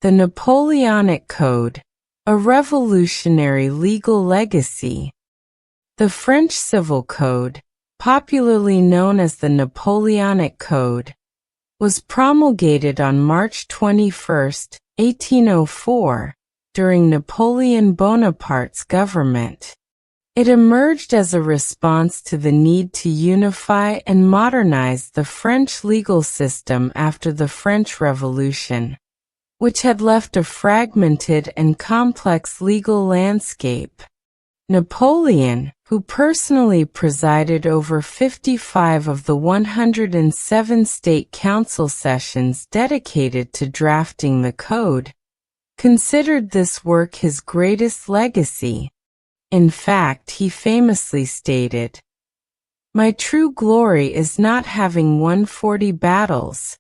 The Napoleonic Code, a revolutionary legal legacy. The French Civil Code, popularly known as the Napoleonic Code, was promulgated on March 21, 1804, during Napoleon Bonaparte's government. It emerged as a response to the need to unify and modernize the French legal system after the French Revolution, which had left a fragmented and complex legal landscape. Napoleon, who personally presided over 55 of the 107 state council sessions dedicated to drafting the code, considered this work his greatest legacy. In fact, he famously stated, "My true glory is not having won 40 battles.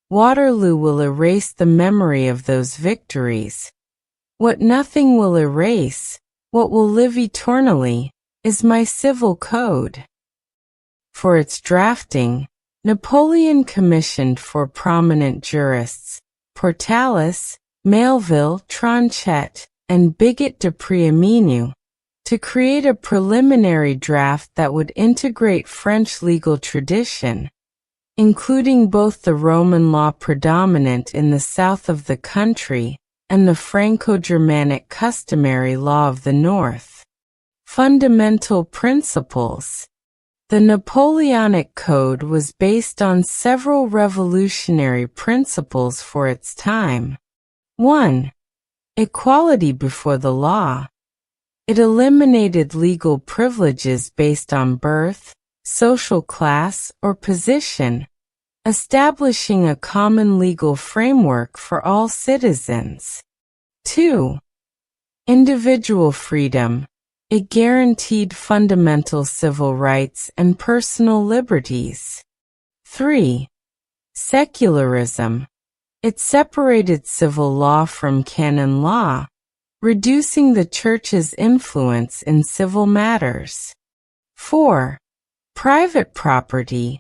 Waterloo will erase the memory of those victories. What nothing will erase, what will live eternally, is my civil code." For its drafting, Napoleon commissioned four prominent jurists, Portalis, Melville, Tronchet, and Bigot de Préameneu, to create a preliminary draft that would integrate French legal tradition, including both the Roman law predominant in the south of the country and the Franco-Germanic customary law of the north. Fundamental principles. The Napoleonic Code was based on several revolutionary principles for its time. 1. Equality before the law. It eliminated legal privileges based on birth, social class, or position, establishing a common legal framework for all citizens. 2. Individual freedom. It guaranteed fundamental civil rights and personal liberties. 3. Secularism. It separated civil law from canon law, reducing the Church's influence in civil matters. 4. Private property.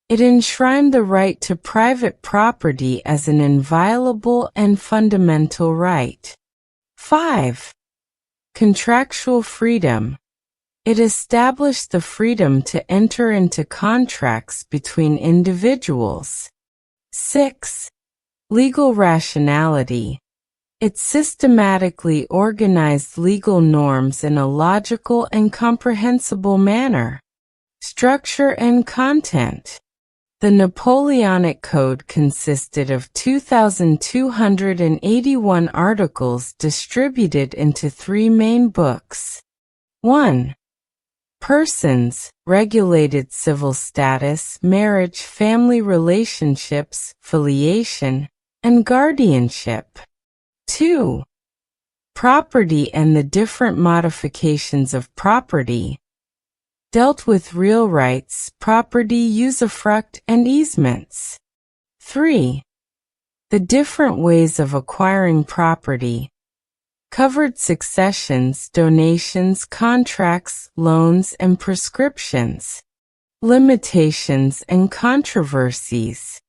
It enshrined the right to private property as an inviolable and fundamental right. 5. Contractual freedom. It established the freedom to enter into contracts between individuals. 6. Legal rationality. It systematically organized legal norms in a logical and comprehensible manner. Structure and content. The Napoleonic Code consisted of 2,281 articles distributed into three main books. 1. Persons, regulated civil status, marriage, family relationships, filiation, and guardianship. 2. Property and the different modifications of property. Dealt with real rights, property, usufruct, and easements. 3. The different ways of acquiring property. Covered successions, donations, contracts, loans, and prescriptions. Limitations and controversies.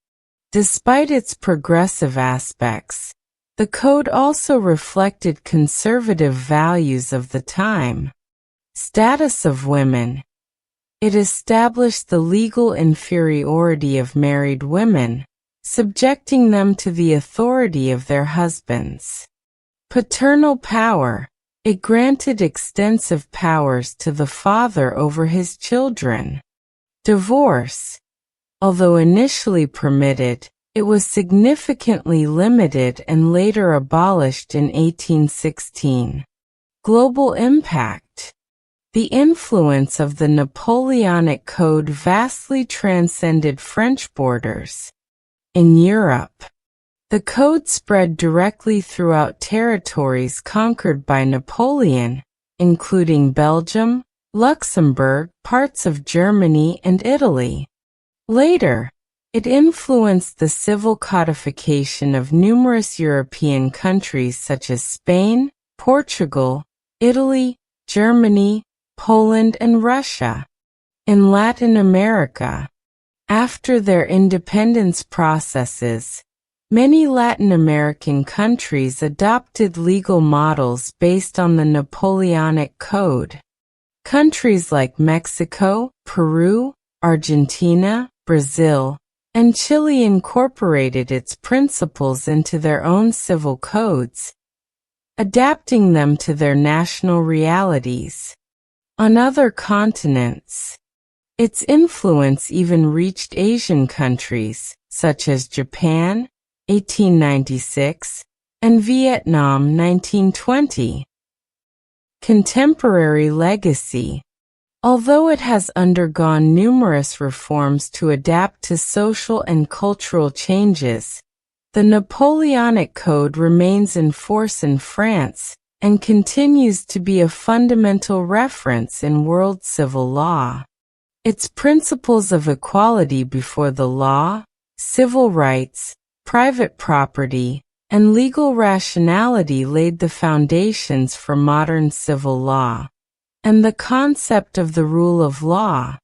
Despite its progressive aspects, the code also reflected conservative values of the time. Status of women. It established the legal inferiority of married women, subjecting them to the authority of their husbands. Paternal power. It granted extensive powers to the father over his children. Divorce. Although initially permitted, it was significantly limited and later abolished in 1816. Global impact. The influence of the Napoleonic Code vastly transcended French borders. In Europe, the code spread directly throughout territories conquered by Napoleon, including Belgium, Luxembourg, parts of Germany, and Italy. Later, it influenced the civil codification of numerous European countries such as Spain, Portugal, Italy, Germany, Poland, and Russia. In Latin America, after their independence processes, Many Latin American countries adopted legal models based on the Napoleonic Code. Countries like Mexico, Peru, Argentina, Brazil, and Chile incorporated its principles into their own civil codes, adapting them to their national realities. On other continents, its influence even reached Asian countries, such as Japan, 1896, and Vietnam, 1920. Contemporary legacy. Although it has undergone numerous reforms to adapt to social and cultural changes, the Napoleonic Code remains in force in France and continues to be a fundamental reference in world civil law. Its principles of equality before the law, civil rights, private property, and legal rationality laid the foundations for modern civil law. And the concept of the rule of law.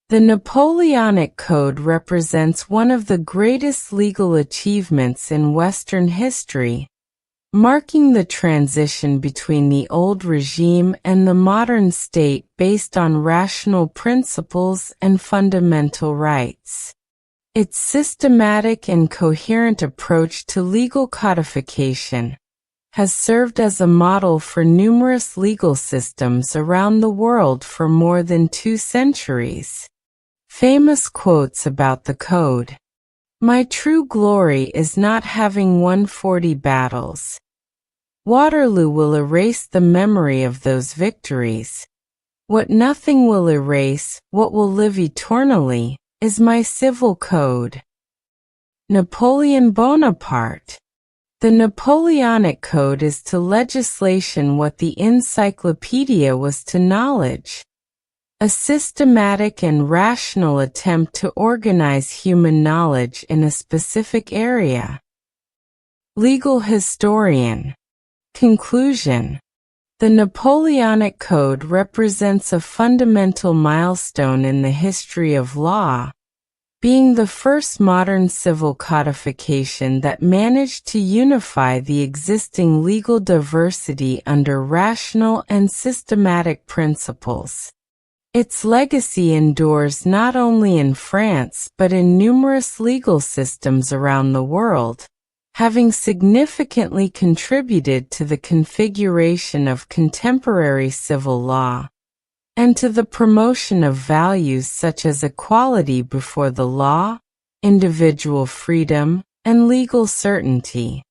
The Napoleonic Code represents one of the greatest legal achievements in Western history, marking the transition between the old regime and the modern state based on rational principles and fundamental rights. Its systematic and coherent approach to legal codification has served as a model for numerous legal systems around the world for more than 2 centuries. Famous quotes about the Code. My true glory is not having won 40 battles. Waterloo will erase the memory of those victories. What nothing will erase, what will live eternally, is my civil code. Napoleon Bonaparte. The Napoleonic Code is to legislation what the encyclopedia was to knowledge. A systematic and rational attempt to organize human knowledge in a specific area. Legal historian. Conclusion. The Napoleonic Code represents a fundamental milestone in the history of law, being the first modern civil codification that managed to unify the existing legal diversity under rational and systematic principles. Its legacy endures not only in France but in numerous legal systems around the world, having significantly contributed to the configuration of contemporary civil law, and to the promotion of values such as equality before the law, individual freedom, and legal certainty.